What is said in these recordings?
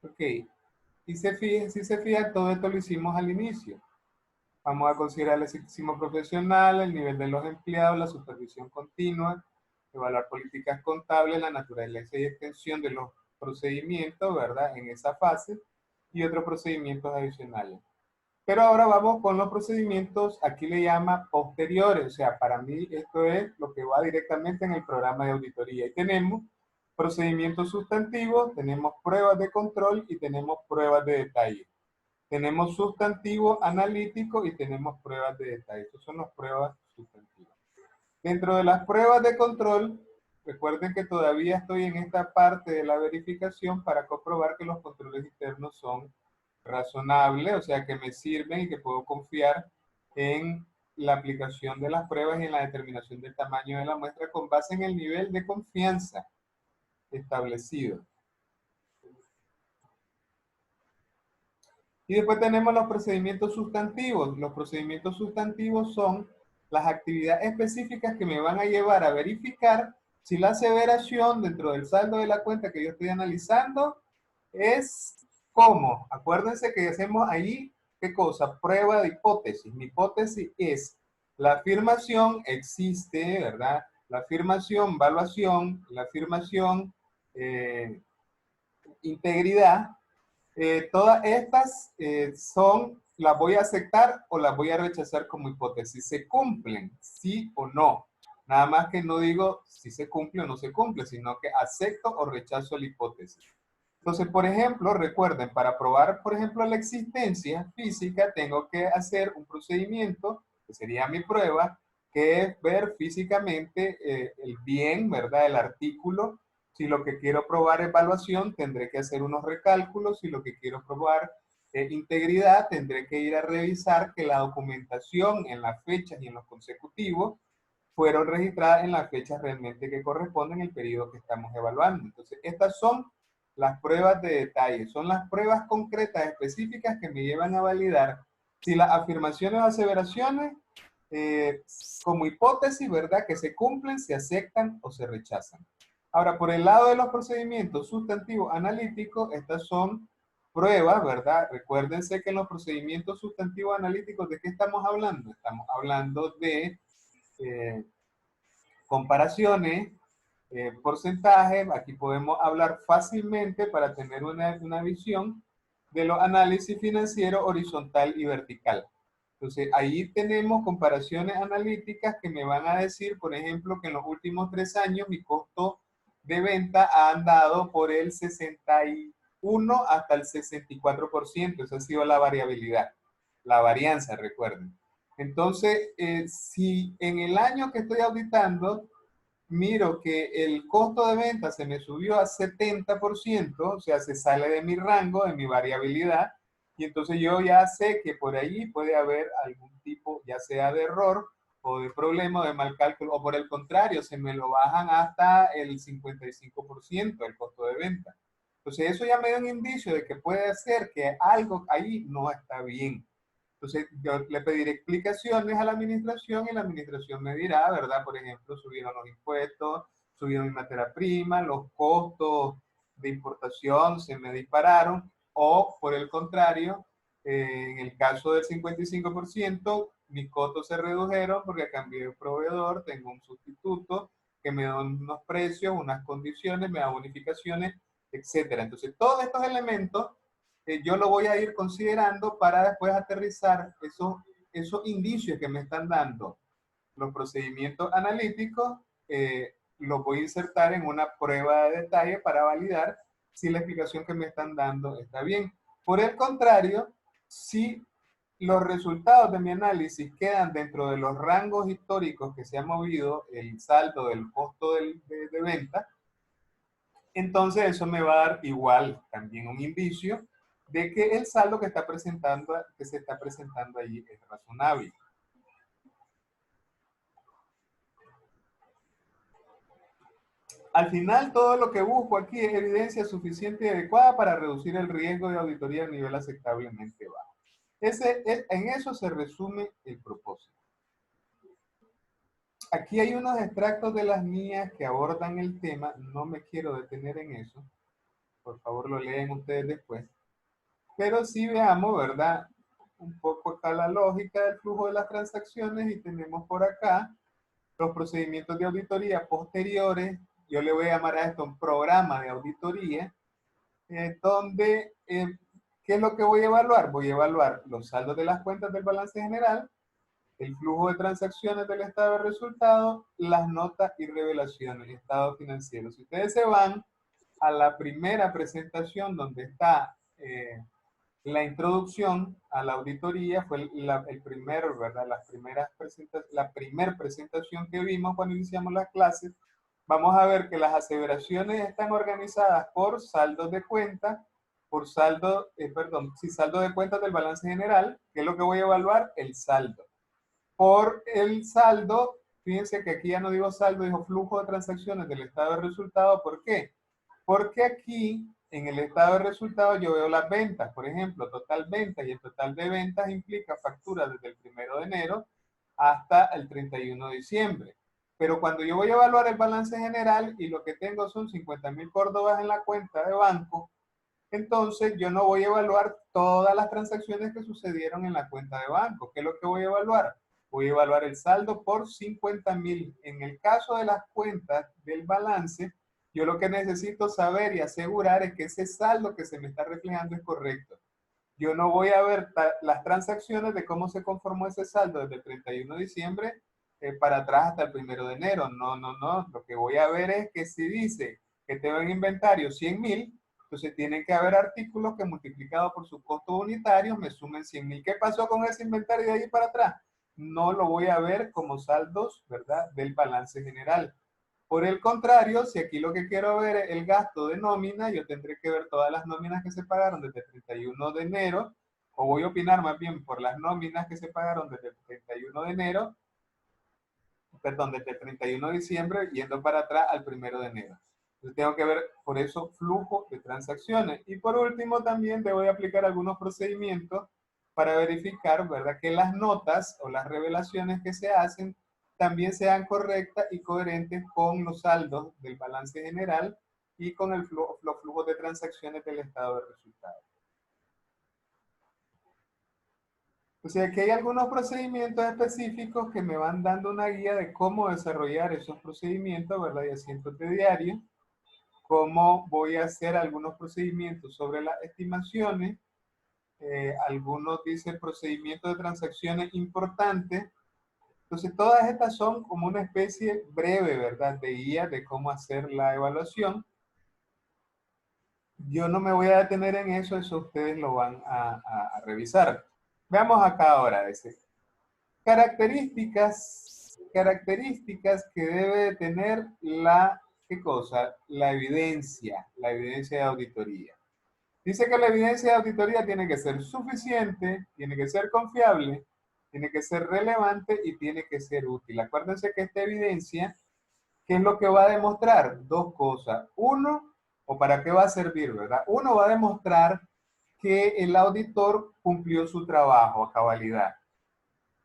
Ok, y si se fija, todo esto lo hicimos al inicio. Vamos a considerar el exercicio profesional, el nivel de los empleados, la supervisión continua, evaluar políticas contables, la naturaleza y extensión de los procedimientos, ¿verdad? En esa fase y otros procedimientos adicionales. Pero ahora vamos con los procedimientos, aquí le llama posteriores, o sea, para mí esto es lo que va directamente en el programa de auditoría. Y tenemos procedimientos sustantivos, tenemos pruebas de control y tenemos pruebas de detalle. Tenemos sustantivo analítico y tenemos pruebas de detalle. Estas son las pruebas sustantivas. Dentro de las pruebas de control, recuerden que todavía estoy en esta parte de la verificación para comprobar que los controles internos son razonables, o sea que me sirven y que puedo confiar en la aplicación de las pruebas y en la determinación del tamaño de la muestra con base en el nivel de confianza establecido. Y después tenemos los procedimientos sustantivos. Los procedimientos sustantivos son las actividades específicas que me van a llevar a verificar si la aseveración dentro del saldo de la cuenta que yo estoy analizando es como. Acuérdense que hacemos ahí, ¿qué cosa? Prueba de hipótesis. Mi hipótesis es la afirmación existe, ¿verdad? La afirmación, valuación, la afirmación, integridad. Todas estas las voy a aceptar o las voy a rechazar como hipótesis. ¿Se cumplen? ¿Sí o no? Nada más que no digo si se cumple o no se cumple, sino que acepto o rechazo la hipótesis. Entonces, por ejemplo, recuerden, para probar, por ejemplo, la existencia física, tengo que hacer un procedimiento, que sería mi prueba, que es ver físicamente el bien, ¿verdad?, el artículo. Si lo que quiero probar es evaluación, tendré que hacer unos recálculos. Si lo que quiero probar es integridad, tendré que ir a revisar que la documentación en las fechas y en los consecutivos fueron registradas en las fechas realmente que corresponden al periodo que estamos evaluando. Entonces, estas son las pruebas de detalle, son las pruebas concretas específicas que me llevan a validar si las afirmaciones o aseveraciones como hipótesis, ¿verdad?, que se cumplen, se aceptan o se rechazan. Ahora, por el lado de los procedimientos sustantivos analíticos, estas son pruebas, ¿verdad? Recuérdense que en los procedimientos sustantivos analíticos, ¿de qué estamos hablando? Estamos hablando de comparaciones, porcentajes. Aquí podemos hablar fácilmente para tener una visión de los análisis financieros horizontal y vertical. Entonces, ahí tenemos comparaciones analíticas que me van a decir, por ejemplo, que en los últimos 3 años mi costo de venta ha andado por el 61 hasta el 64%. Esa ha sido la variabilidad, la varianza, recuerden. Entonces, si en el año que estoy auditando miro que el costo de venta se me subió a 70%, o sea, se sale de mi rango, de mi variabilidad, y entonces yo ya sé que por ahí puede haber algún tipo, ya sea de error o de problema o de mal cálculo, o por el contrario, se me lo bajan hasta el 55% del costo de venta. Entonces eso ya me da un indicio de que puede ser que algo ahí no está bien. Entonces, yo le pediré explicaciones a la administración y la administración me dirá, ¿verdad? Por ejemplo, subieron los impuestos, subieron mi materia prima, los costos de importación se me dispararon, o por el contrario, en el caso del 55%, mis costos se redujeron porque cambié de proveedor, tengo un sustituto que me da unos precios, unas condiciones, me da bonificaciones, etcétera. Entonces, todos estos elementos yo lo voy a ir considerando para después aterrizar esos indicios que me están dando los procedimientos analíticos, los voy a insertar en una prueba de detalle para validar si la explicación que me están dando está bien. Por el contrario, si los resultados de mi análisis quedan dentro de los rangos históricos que se ha movido el saldo del costo de venta, entonces eso me va a dar igual también un indicio de que el saldo que se está presentando allí es razonable. Al final, todo lo que busco aquí es evidencia suficiente y adecuada para reducir el riesgo de auditoría a nivel aceptablemente bajo. En eso se resume el propósito. Aquí hay unos extractos de las mías que abordan el tema, no me quiero detener en eso, por favor lo leen ustedes después. Pero sí veamos, ¿verdad? Un poco acá la lógica del flujo de las transacciones y tenemos por acá los procedimientos de auditoría posteriores. Yo le voy a llamar a esto un programa de auditoría, donde, ¿qué es lo que voy a evaluar? Voy a evaluar los saldos de las cuentas del balance general, el flujo de transacciones del estado de resultados, las notas y revelaciones, estado financiero. Si ustedes se van a la primera presentación donde está la introducción a la auditoría, fue el primer, ¿verdad? La primera presentación que vimos cuando iniciamos las clases, vamos a ver que las aseveraciones están organizadas por saldos de cuenta, por saldo, saldo de cuentas del balance general, que es lo que voy a evaluar, el saldo. Por el saldo, fíjense que aquí ya no digo saldo, digo flujo de transacciones del estado de resultado. ¿Por qué? Porque aquí en el estado de resultados yo veo las ventas, por ejemplo, total ventas, y el total de ventas implica facturas desde el 1 de enero hasta el 31 de diciembre. Pero cuando yo voy a evaluar el balance general y lo que tengo son 50.000 córdobas en la cuenta de banco, entonces yo no voy a evaluar todas las transacciones que sucedieron en la cuenta de banco. ¿Qué es lo que voy a evaluar? Voy a evaluar el saldo por 50.000. En el caso de las cuentas del balance, yo lo que necesito saber y asegurar es que ese saldo que se me está reflejando es correcto. Yo no voy a ver las transacciones de cómo se conformó ese saldo desde el 31 de diciembre para atrás hasta el 1 de enero. No, no, no. Lo que voy a ver es que si dice que tengo en inventario 100.000, entonces tienen que haber artículos que multiplicado por sus costos unitarios me sumen 100.000. ¿Qué pasó con ese inventario de ahí para atrás? No lo voy a ver como saldos, ¿verdad?, del balance general. Por el contrario, si aquí lo que quiero ver es el gasto de nómina, yo tendré que ver todas las nóminas que se pagaron desde el 31 de enero, o voy a opinar más bien por las nóminas que se pagaron desde el 31 de enero, perdón, desde el 31 de diciembre, yendo para atrás al 1 de enero. Entonces tengo que ver, por eso, flujo de transacciones. Y por último, también debo de aplicar algunos procedimientos para verificar, ¿verdad?, que las notas o las revelaciones que se hacen también sean correctas y coherentes con los saldos del balance general y con los flujos de transacciones del estado de resultados. O sea, que hay algunos procedimientos específicos que me van dando una guía de cómo desarrollar esos procedimientos, ¿verdad? Y asientos de diario, cómo voy a hacer algunos procedimientos sobre las estimaciones, algunos dicen procedimientos de transacciones importantes. Entonces, todas estas son como una especie breve, ¿verdad?, de guía de cómo hacer la evaluación. Yo no me voy a detener en eso, eso ustedes lo van a revisar. Veamos acá ahora, ese. Características que debe tener la, ¿qué cosa? La evidencia de auditoría. Dice que la evidencia de auditoría tiene que ser suficiente, tiene que ser confiable, tiene que ser relevante y tiene que ser útil. Acuérdense que esta evidencia, ¿qué es lo que va a demostrar? Dos cosas. Uno, o para qué va a servir, ¿verdad? Uno, va a demostrar que el auditor cumplió su trabajo a cabalidad.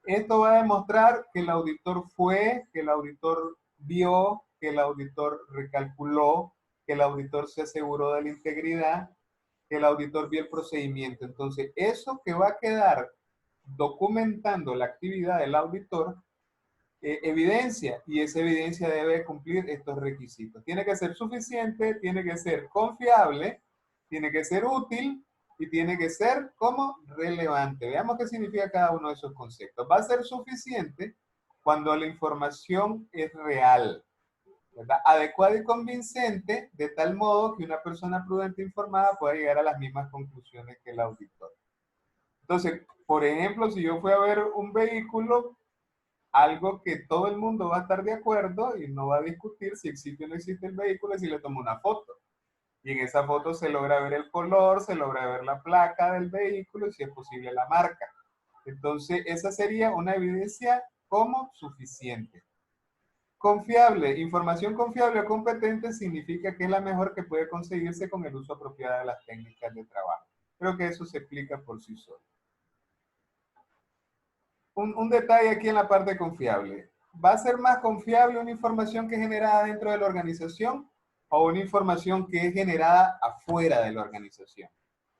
Esto va a demostrar que el auditor fue, que el auditor vio, que el auditor recalculó, que el auditor se aseguró de la integridad, que el auditor vio el procedimiento. Entonces, eso que va a quedar documentando la actividad del auditor, evidencia, y esa evidencia debe cumplir estos requisitos. Tiene que ser suficiente, tiene que ser confiable, tiene que ser útil y tiene que ser como relevante. Veamos qué significa cada uno de esos conceptos. Va a ser suficiente cuando la información es real, ¿verdad?, adecuada y convincente, de tal modo que una persona prudente e informada pueda llegar a las mismas conclusiones que el auditor. Entonces, por ejemplo, si yo fui a ver un vehículo, algo que todo el mundo va a estar de acuerdo y no va a discutir si existe o no existe el vehículo es si le tomo una foto. Y en esa foto se logra ver el color, se logra ver la placa del vehículo y si es posible la marca. Entonces, esa sería una evidencia como suficiente. Confiable, información confiable o competente significa que es la mejor que puede conseguirse con el uso apropiado de las técnicas de trabajo. Creo que eso se explica por sí solo. Un detalle aquí en la parte confiable. ¿Va a ser más confiable una información que es generada dentro de la organización o una información que es generada afuera de la organización.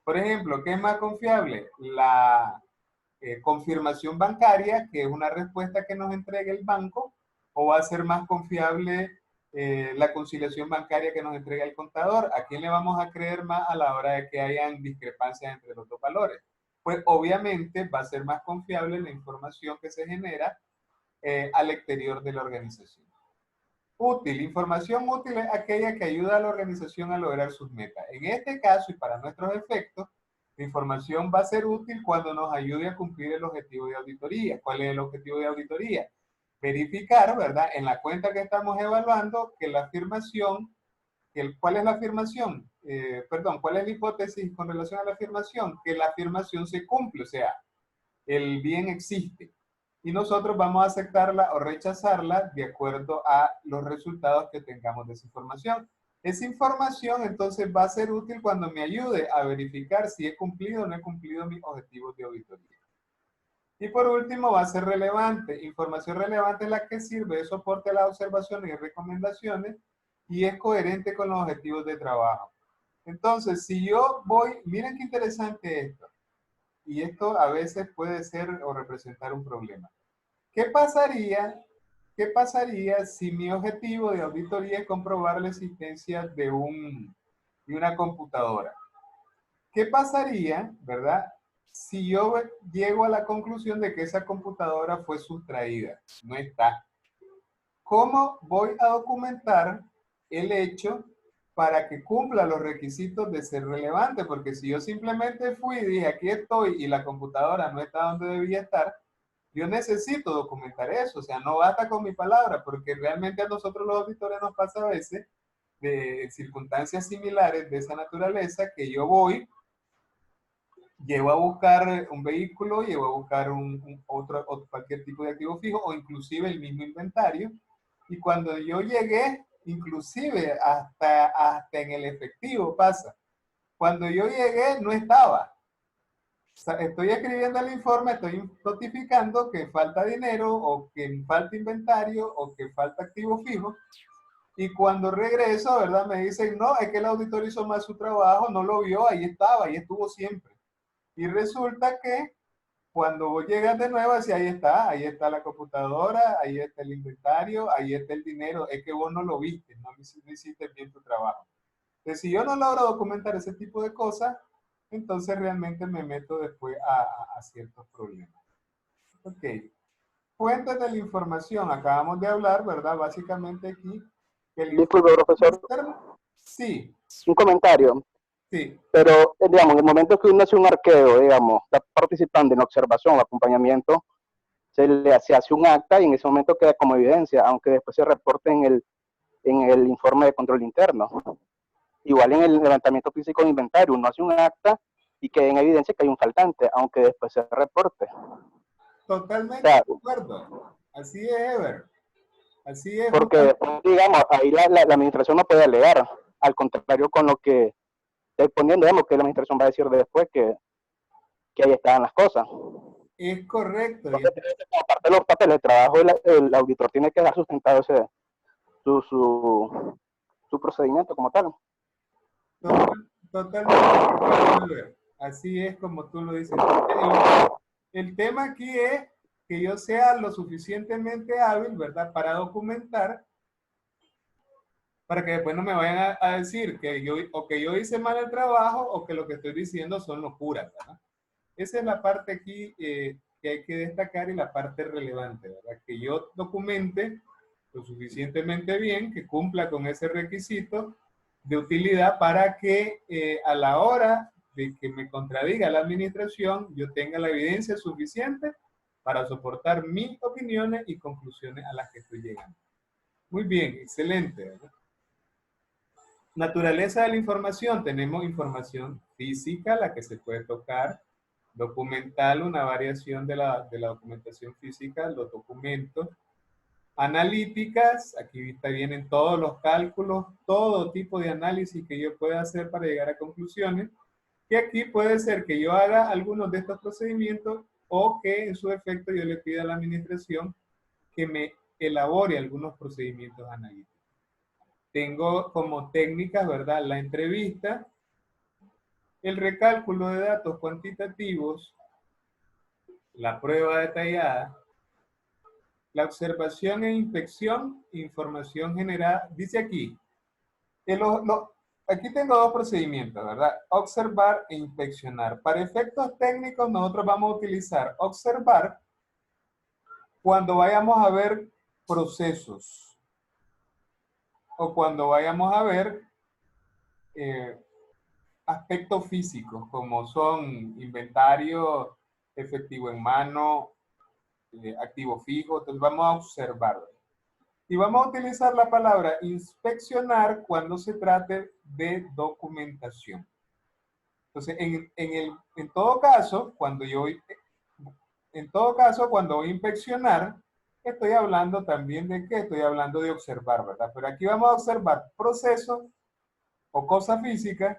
Por ejemplo, ¿qué es más confiable? La confirmación bancaria, que es una respuesta que nos entrega el banco, o va a ser más confiable la conciliación bancaria que nos entrega el contador. ¿A quién le vamos a creer más a la hora de que hayan discrepancias entre los dos valores? Pues obviamente va a ser más confiable la información que se genera al exterior de la organización. Útil. Información útil es aquella que ayuda a la organización a lograr sus metas. En este caso y para nuestros efectos, la información va a ser útil cuando nos ayude a cumplir el objetivo de auditoría. ¿Cuál es el objetivo de auditoría? Verificar, ¿verdad? En la cuenta que estamos evaluando que la afirmación, ¿cuál es la afirmación? ¿Cuál es la hipótesis con relación a la afirmación? Que la afirmación se cumple, o sea, el bien existe. Y nosotros vamos a aceptarla o rechazarla de acuerdo a los resultados que tengamos de esa información. Esa información entonces va a ser útil cuando me ayude a verificar si he cumplido o no he cumplido mis objetivos de auditoría. Y por último va a ser relevante. Información relevante es la que sirve de soporte a las observaciones y recomendaciones y es coherente con los objetivos de trabajo. Entonces, si yo voy, miren qué interesante esto. Y esto a veces puede ser o representar un problema. ¿Qué pasaría si mi objetivo de auditoría es comprobar la existencia de una computadora? ¿Qué pasaría, verdad, si yo llego a la conclusión de que esa computadora fue sustraída? No está. ¿Cómo voy a documentar el hecho para que cumpla los requisitos de ser relevante? Porque si yo simplemente fui y dije, aquí estoy y la computadora no está donde debía estar, yo necesito documentar eso. O sea, no basta con mi palabra, porque realmente a nosotros los auditores nos pasa a veces de circunstancias similares de esa naturaleza que yo voy, llevo a buscar un vehículo, llevo a buscar cualquier tipo de activo fijo o inclusive el mismo inventario. Y cuando yo llegué, inclusive hasta en el efectivo pasa. Cuando yo llegué no estaba. O sea, estoy escribiendo el informe, estoy notificando que falta dinero o que falta inventario o que falta activo fijo. Y cuando regreso, ¿verdad? Me dicen, no, es que el auditor hizo mal su trabajo, no lo vio, ahí estaba, ahí estuvo siempre. Y resulta que cuando vos llegas de nuevo, así ahí está la computadora, ahí está el inventario, ahí está el dinero, es que vos no lo viste, no hiciste bien tu trabajo. Entonces, si yo no logro documentar ese tipo de cosas, entonces realmente me meto después a ciertos problemas. Ok. Fuentes de la información, acabamos de hablar, ¿verdad? Básicamente aquí, que el Disculpe, profesor, sí, un comentario. sí. Pero, digamos, en el momento que uno hace un arqueo, digamos, está participando en observación o acompañamiento, se hace un acta y en ese momento queda como evidencia, aunque después se reporte en el informe de control interno. Igual en el levantamiento físico de inventario, uno hace un acta y queda en evidencia que hay un faltante, aunque después se reporte. Totalmente O sea, de acuerdo. Así es, Ever. Así es, porque, digamos, ahí la administración no puede alegar, al contrario con lo que estoy poniendo, digamos, que la administración va a decir después que ahí estaban las cosas. es correcto. Entonces, aparte de los papeles de trabajo, el auditor tiene que dar sustentado su, su, su procedimiento como tal. Totalmente. Así es como tú lo dices. El tema aquí es que yo sea lo suficientemente hábil, ¿verdad? Para documentar, para que después no me vayan a decir que yo hice mal el trabajo o que lo que estoy diciendo son locuras, ¿verdad? Esa es la parte aquí que hay que destacar y la parte relevante, ¿verdad? Que yo documente lo suficientemente bien, que cumpla con ese requisito de utilidad para que a la hora de que me contradiga la administración, yo tenga la evidencia suficiente para soportar mis opiniones y conclusiones a las que estoy llegando. Muy bien, excelente, ¿verdad? Naturaleza de la información. Tenemos información física, la que se puede tocar, documental, una variación de la documentación física, los documentos, analíticas, aquí vienen todos los cálculos, todo tipo de análisis que yo pueda hacer para llegar a conclusiones, que aquí puede ser que yo haga algunos de estos procedimientos o que en su efecto yo le pida a la administración que me elabore algunos procedimientos analíticos. tengo como técnicas, ¿verdad? La entrevista, el recálculo de datos cuantitativos, la prueba detallada, la observación e inspección, información generada. Dice aquí, que aquí tengo dos procedimientos, ¿verdad? Observar e inspeccionar. Para efectos técnicos, nosotros vamos a utilizar observar cuando vayamos a ver procesos o cuando vayamos a ver eh, aspectos físicos, como son inventario, efectivo en mano, activo fijo. Entonces vamos a observar. Y vamos a utilizar la palabra inspeccionar cuando se trate de documentación. Entonces, en todo caso, cuando voy a inspeccionar, estoy hablando también de qué, estoy hablando de observar, ¿verdad? Pero aquí vamos a observar procesos o cosas físicas.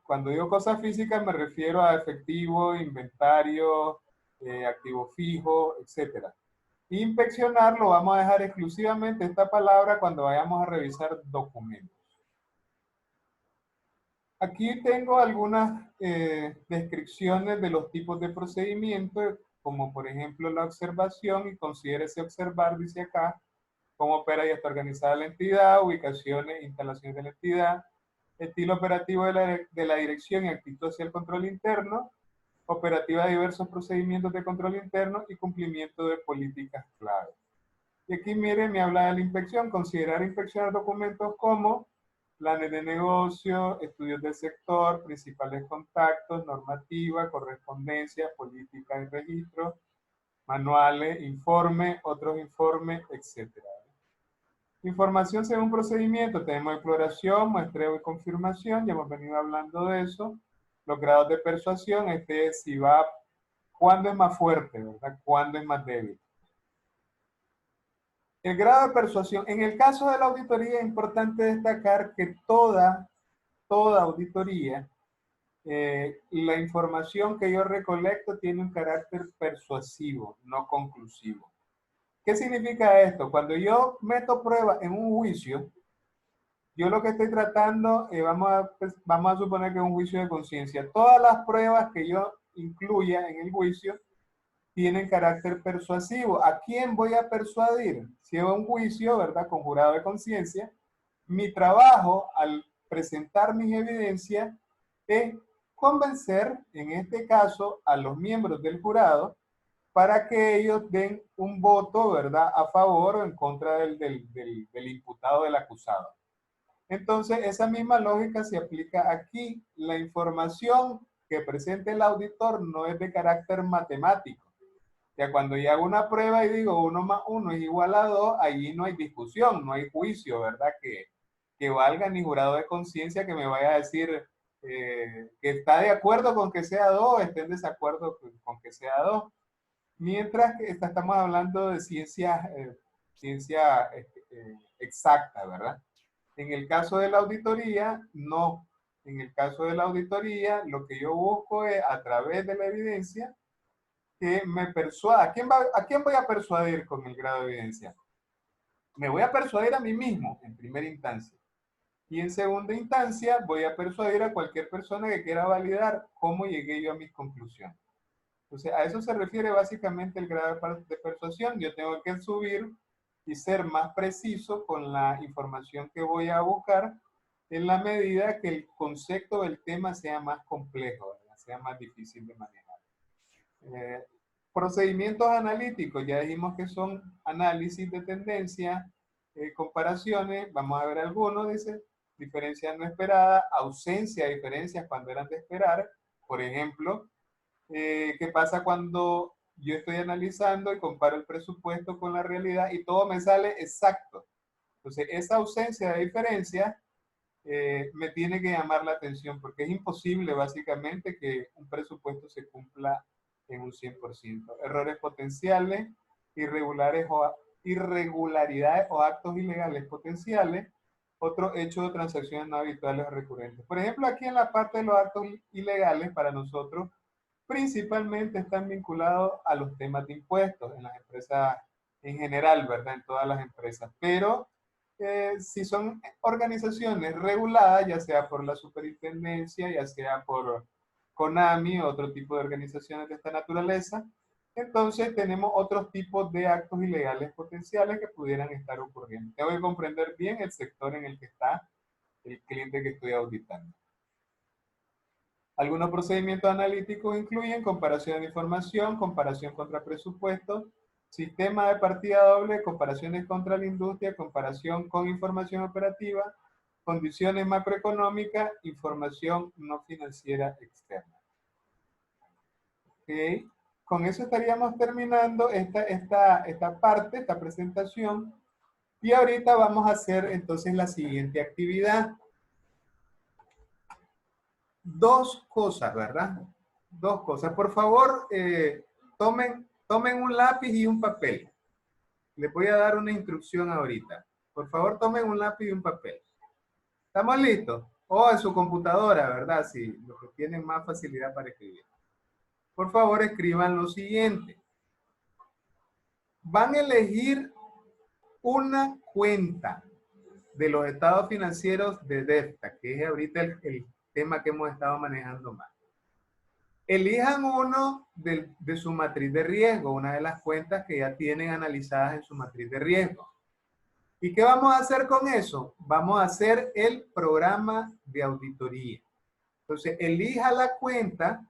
Cuando digo cosas físicas me refiero a efectivo, inventario, activo fijo, etcétera. Inspeccionar lo vamos a dejar exclusivamente esta palabra cuando vayamos a revisar documentos. Aquí tengo algunas descripciones de los tipos de procedimiento, como por ejemplo la observación, y considérese observar, dice acá, cómo opera y está organizada la entidad, ubicaciones, instalaciones de la entidad, estilo operativo de la dirección y actitud hacia el control interno, operativa de diversos procedimientos de control interno y cumplimiento de políticas clave. Y aquí, miren, me habla de la inspección, considerar inspeccionar documentos como planes de negocio, estudios del sector, principales contactos, normativa, correspondencia, política y registro, manuales, informe, otros informes, etc. Información según procedimiento, tenemos exploración, muestreo y confirmación, ya hemos venido hablando de eso. Los grados de persuasión, este es si va, cuándo es más fuerte, ¿verdad? Cuándo es más débil. El grado de persuasión. En el caso de la auditoría es importante destacar que toda auditoría, la información que yo recolecto tiene un carácter persuasivo, no conclusivo. ¿Qué significa esto? Cuando yo meto prueba en un juicio, yo lo que estoy tratando, vamos a suponer que es un juicio de conciencia. Todas las pruebas que yo incluya en el juicio tienen carácter persuasivo. ¿A quién voy a persuadir? Si es un juicio, ¿verdad? Con jurado de conciencia, mi trabajo al presentar mis evidencias es convencer, en este caso, a los miembros del jurado para que ellos den un voto, ¿verdad?, a favor o en contra del imputado, del acusado. Entonces, esa misma lógica se aplica aquí. La información que presente el auditor no es de carácter matemático. Ya cuando yo hago una prueba y digo 1 más 1 es igual a 2, allí no hay discusión, no hay juicio, ¿verdad? Que valga, ni jurado de conciencia que me vaya a decir que está de acuerdo con que sea 2, esté en desacuerdo con que sea 2. Mientras que estamos hablando de ciencia exacta, ¿verdad? En el caso de la auditoría, no. En el caso de la auditoría, lo que yo busco es, a través de la evidencia, que me persuada. ¿A quién voy a persuadir con el grado de evidencia? Me voy a persuadir a mí mismo, en primera instancia. Y en segunda instancia, voy a persuadir a cualquier persona que quiera validar cómo llegué yo a mis conclusiones. Entonces, a eso se refiere básicamente el grado de persuasión. Yo tengo que subir y ser más preciso con la información que voy a buscar en la medida que el concepto del tema sea más complejo, ¿verdad? Sea más difícil de manejar. Procedimientos analíticos, ya dijimos que son análisis de tendencia, comparaciones, vamos a ver algunos, dice, diferencias no esperadas, ausencia de diferencias cuando eran de esperar, por ejemplo, ¿qué pasa cuando yo estoy analizando y comparo el presupuesto con la realidad y todo me sale exacto? Entonces, esa ausencia de diferencia me tiene que llamar la atención porque es imposible básicamente que un presupuesto se cumpla en un 100%. Errores potenciales, irregularidades o actos ilegales potenciales, otro hecho de transacciones no habituales o recurrentes. Por ejemplo, aquí en la parte de los actos ilegales, para nosotros, principalmente están vinculados a los temas de impuestos en las empresas en general, ¿verdad? En todas las empresas. Pero si son organizaciones reguladas, ya sea por la superintendencia, ya sea por CONAMI o otro tipo de organizaciones de esta naturaleza, entonces tenemos otros tipos de actos ilegales potenciales que pudieran estar ocurriendo. Tengo que comprender bien el sector en el que está el cliente que estoy auditando. Algunos procedimientos analíticos incluyen comparación de información, comparación contra presupuestos, sistema de partida doble, comparaciones contra la industria, comparación con información operativa, condiciones macroeconómicas, información no financiera externa. ¿Okay? Con eso estaríamos terminando esta parte, esta presentación. Y ahorita vamos a hacer entonces la siguiente actividad. Dos cosas, ¿verdad? Dos cosas. Por favor, tomen un lápiz y un papel. Les voy a dar una instrucción ahorita. Por favor, tomen un lápiz y un papel. ¿Estamos listos? O en su computadora, ¿verdad? Si los que tienen más facilidad para escribir. Por favor, escriban lo siguiente. Van a elegir una cuenta de los estados financieros de DEFTA, que es ahorita el tema que hemos estado manejando más. Elijan uno de su matriz de riesgo, una de las cuentas que ya tienen analizadas en su matriz de riesgo. ¿Y qué vamos a hacer con eso? Vamos a hacer el programa de auditoría. Entonces, elija la cuenta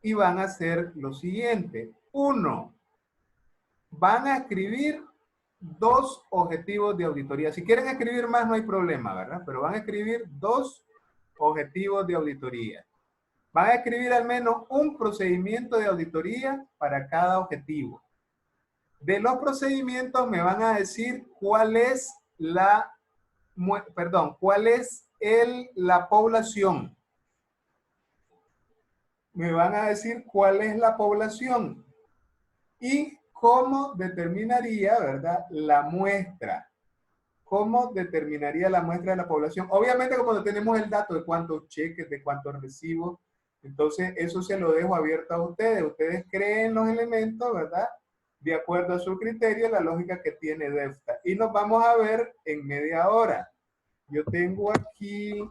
y van a hacer lo siguiente. Uno, van a escribir dos objetivos de auditoría. Si quieren escribir más, no hay problema, ¿verdad? Pero van a escribir dos objetivos de auditoría. Van a escribir al menos un procedimiento de auditoría para cada objetivo. De los procedimientos me van a decir cuál es la población. Me van a decir cuál es la población y cómo determinaría, ¿verdad?, la muestra. ¿Cómo determinaría la muestra de la población? Obviamente, como no tenemos el dato de cuántos cheques, de cuántos recibos, entonces eso se lo dejo abierto a ustedes. Ustedes creen los elementos, ¿verdad?, de acuerdo a su criterio, la lógica que tiene DEFTA. Y nos vamos a ver en media hora. Yo tengo aquí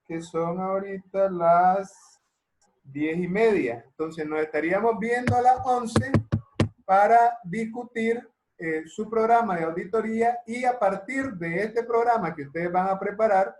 que son ahorita las 10:30. Entonces nos estaríamos viendo a las 11 para discutir su programa de auditoría y a partir de este programa que ustedes van a preparar,